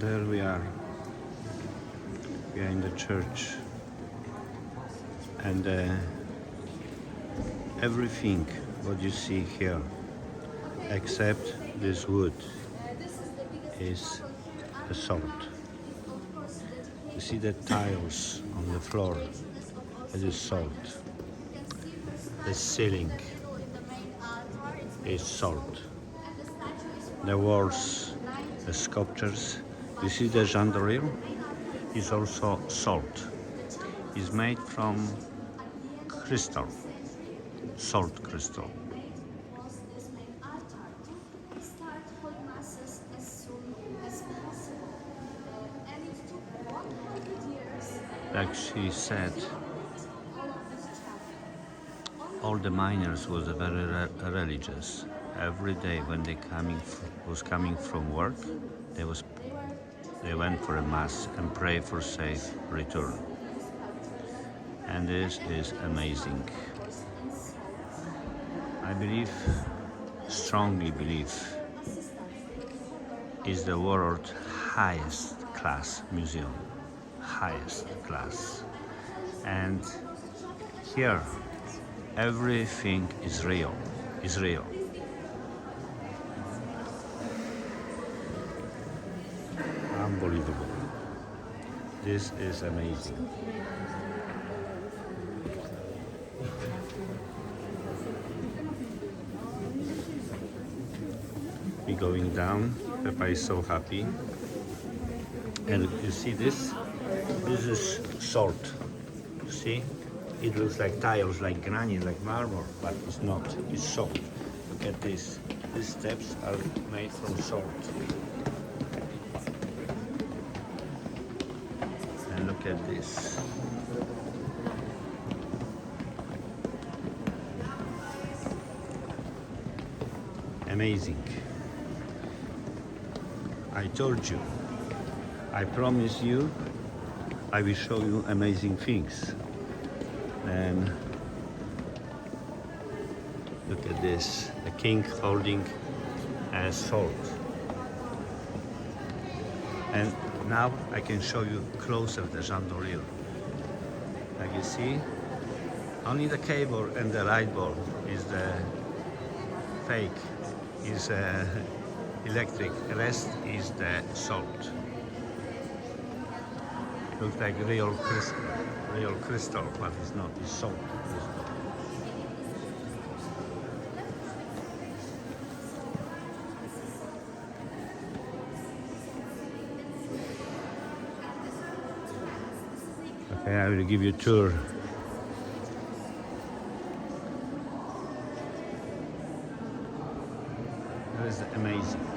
There we are. We are in the church, and everything what you see here, except this wood, is the salt. You see the tiles on the floor. It is salt. The ceiling is salt. The walls, the sculptures. You see the chandelier is also salt. It's made from crystal, salt crystal. Like she said, all the miners was very religious. Every day when they was coming from work, they went for a mass and pray for safe return. And this is amazing. I believe, strongly believe, is the world's highest class museum. Highest class. And here, everything is real. Is real. Unbelievable. This is amazing. We're going down. Peppa is so happy. And you see this? This is salt. See? It looks like tiles, like granite, like marble, but it's not. It's salt. Look at this. These steps are made from salt. And look at this. Amazing. I told you. I promise you, I will show you amazing things. And look at this, the king holding a sword. And now I can show you closer the chandelier. Like you see, only the cable and the light bulb is the fake, is electric. The rest is the salt. Looks like real crystal, but it's not. It's salt crystal. Okay, I will give you a tour. That is amazing.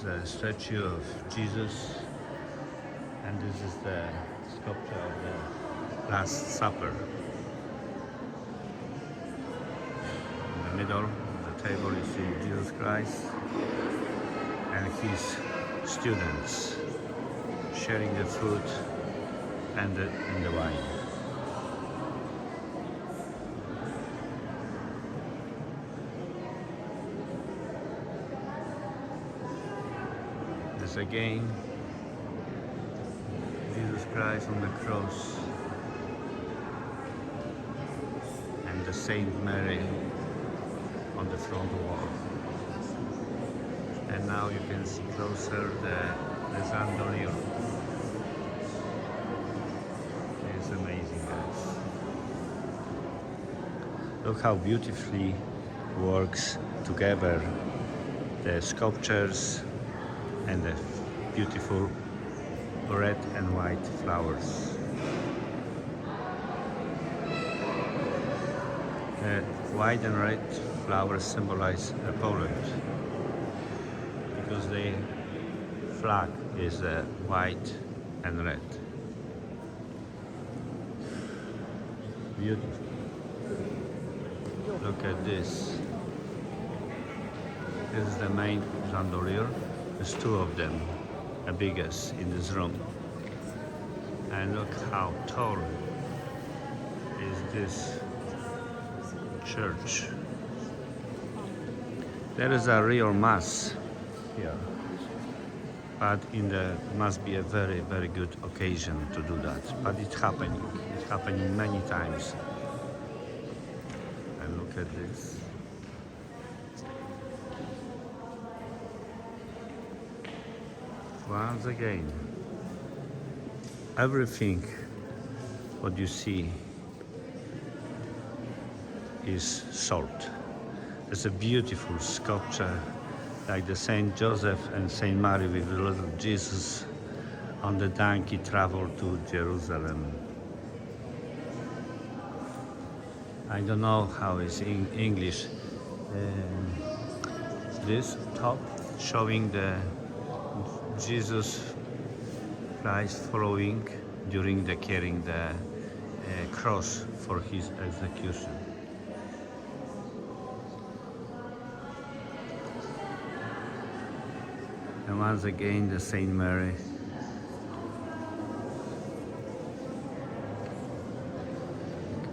The statue of Jesus, and this is the sculpture of the Last Supper. In the middle of the table you see Jesus Christ and his students sharing the food and the wine. Again, Jesus Christ on the cross and the Saint Mary on the front wall. And now you can see closer the chandelier. It's amazing, guys. Look how beautifully works together the sculptures and the beautiful red and white flowers. The white and red flowers symbolize Poland because the flag is white and red. Beautiful. Look at this. This is the main chandelier. There's two of them, the biggest in this room. And look how tall is this church. There is a real mass here, but must be a very, very good occasion to do that. But it's happening. It's happening many times. And look at this. Once again, everything what you see is salt. It's a beautiful sculpture like the Saint Joseph and Saint Mary with the little Jesus on the donkey travel to Jerusalem. I don't know how it's in English. This top showing the Jesus Christ following during the carrying the cross for his execution. And once again the Saint Mary.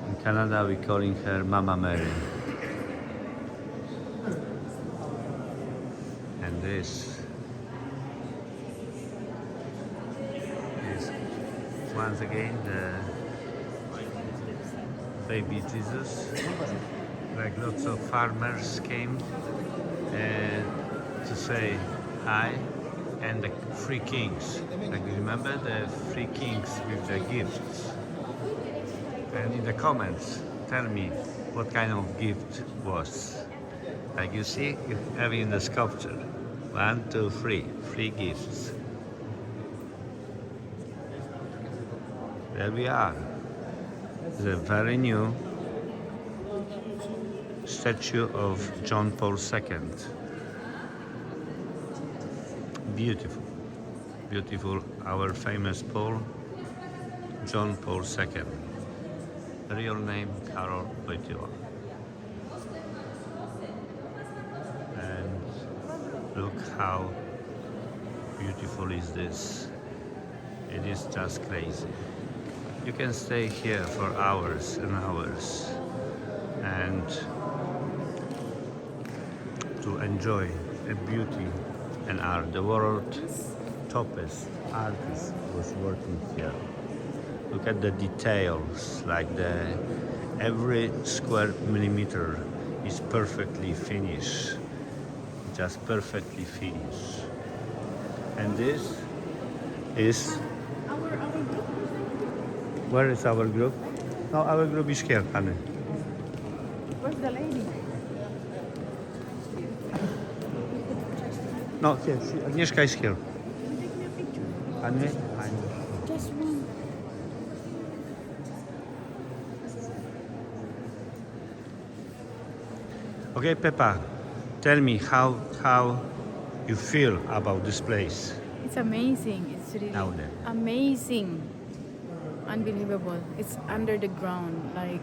In Canada we're calling her Mama Mary. And this is once again the baby Jesus. Like lots of farmers came to say hi, and the three kings. Like you remember the three kings with the gifts. And in the comments, tell me what kind of gift was. Like you see, you have in the sculpture. 1, 2, 3, 3 gifts. There we are. The very new statue of John Paul II. Beautiful, beautiful, our famous Paul, John Paul II. Real name, Karol Wojtyła. And look how beautiful is this. It is just crazy. You can stay here for hours and hours and to enjoy a beauty and art. The world's topest artist was working here. Look at the details, like every square millimeter is perfectly finished, just perfectly finished. And this is where is our group? No, our group is here, honey. Where's the lady? No, here. Agnieszka is here. Take me a picture. Honey, Just one. Okay, Peppa, tell me how you feel about this place. It's amazing. It's really Now then. amazing. Unbelievable. It's under the ground. Like,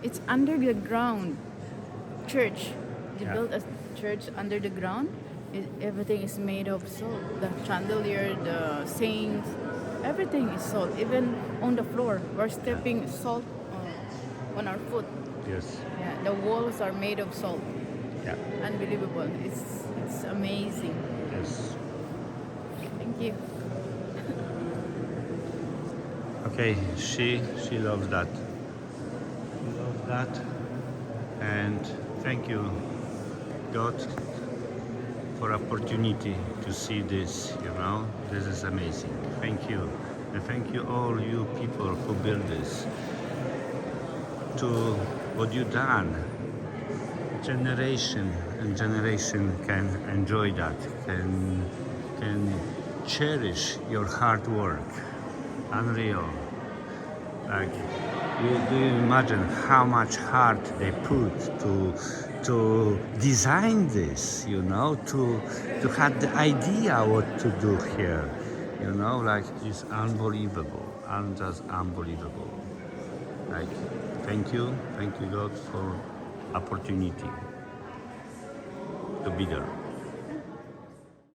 it's under the ground. Church. They Yeah. built a church under the ground. Everything is made of salt. The chandelier, the saints, everything is salt. Even on the floor, we're stepping salt on our foot. Yes. Yeah, the walls are made of salt. Yeah. Unbelievable. It's amazing. Yes. Thank you. Okay, she loves that. She loves that. And thank you, God, for opportunity to see this, you know. This is amazing. Thank you. And thank you all you people who built this. To what you done. Generation and generation can enjoy that, can cherish your hard work. Unreal. Like, do you imagine how much heart they put to design this, you know, to have the idea what to do here, you know, like it's unbelievable, and just unbelievable. Like, thank you God for opportunity to be there.